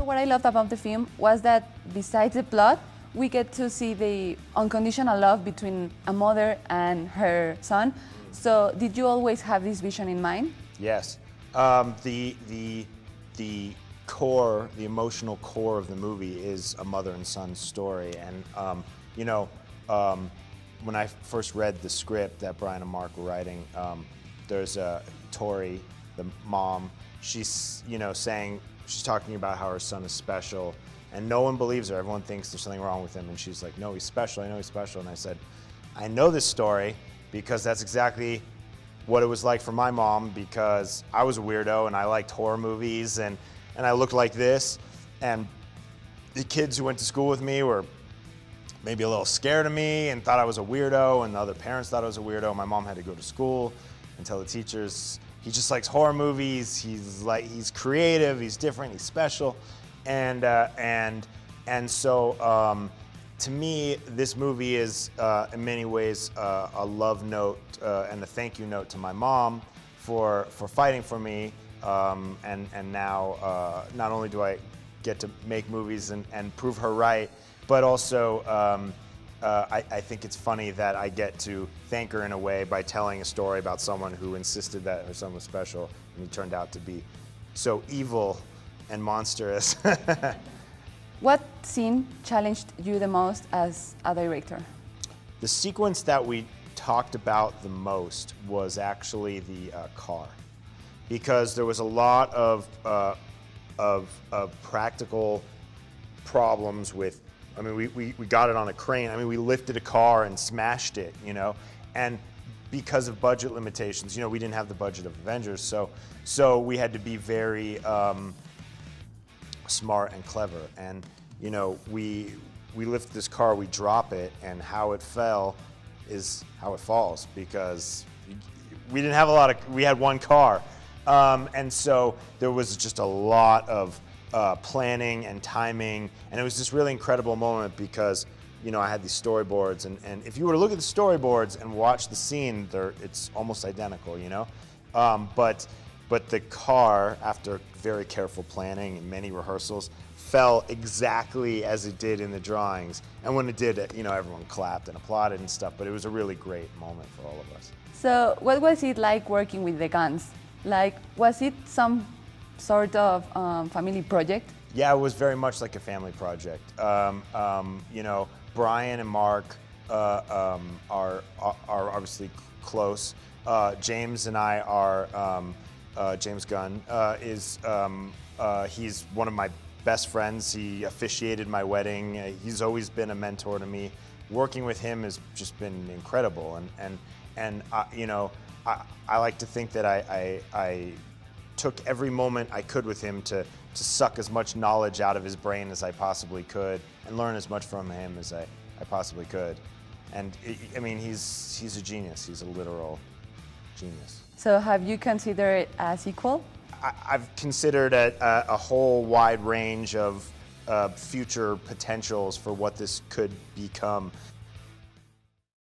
what I loved about the film was that besides the plot, we get to see the unconditional love between a mother and her son. So did you always have this vision in mind? Yes. The core, the emotional core of the movie is a mother and son story. And, when I first read the script that Brian and Mark were writing, there's Tori, the mom, she's, saying, she's talking about how her son is special, and no one believes her. Everyone thinks there's something wrong with him, and she's like, no, he's special, I know he's special. And I said, I know this story because that's exactly what it was like for my mom, because I was a weirdo and I liked horror movies and I looked like this, and the kids who went to school with me were maybe a little scared of me and thought I was a weirdo, and the other parents thought I was a weirdo. My mom had to go to school and tell the teachers, he just likes horror movies, he's creative, he's different, he's special. And so to me, this movie is in many ways a love note and a thank you note to my mom for fighting for me. And now not only do I get to make movies and prove her right, but also I think it's funny that I get to thank her in a way by telling a story about someone who insisted that her son was special, and he turned out to be so evil and monstrous. What scene challenged you the most as a director? The sequence that we talked about the most was actually the car, because there was a lot of practical problems with. I mean, we got it on a crane. I mean, we lifted a car and smashed it, and because of budget limitations, we didn't have the budget of Avengers, so we had to be very smart and clever. And we lift this car, we drop it, and how it fell is how it falls, because we didn't have we had one car, and so there was just a lot of planning and timing, and it was this really incredible moment because I had these storyboards, and if you were to look at the storyboards and watch the scene, it's almost identical, but the car, after very careful planning and many rehearsals, fell exactly as it did in the drawings. And when it did, everyone clapped and applauded and stuff, but it was a really great moment for all of us. So what was it like working with the Gunns? Was it some sort of family project? Yeah, it was very much like a family project. Brian and Mark are obviously close. James and I are, James Gunn he's one of my best friends. He officiated my wedding. He's always been a mentor to me. Working with him has just been incredible, and I like to think that I took every moment I could with him to suck as much knowledge out of his brain as I possibly could and learn as much from him as I possibly could. And he's a genius. He's a literal genius. So have you considered a sequel? I've considered a whole wide range of future potentials for what this could become.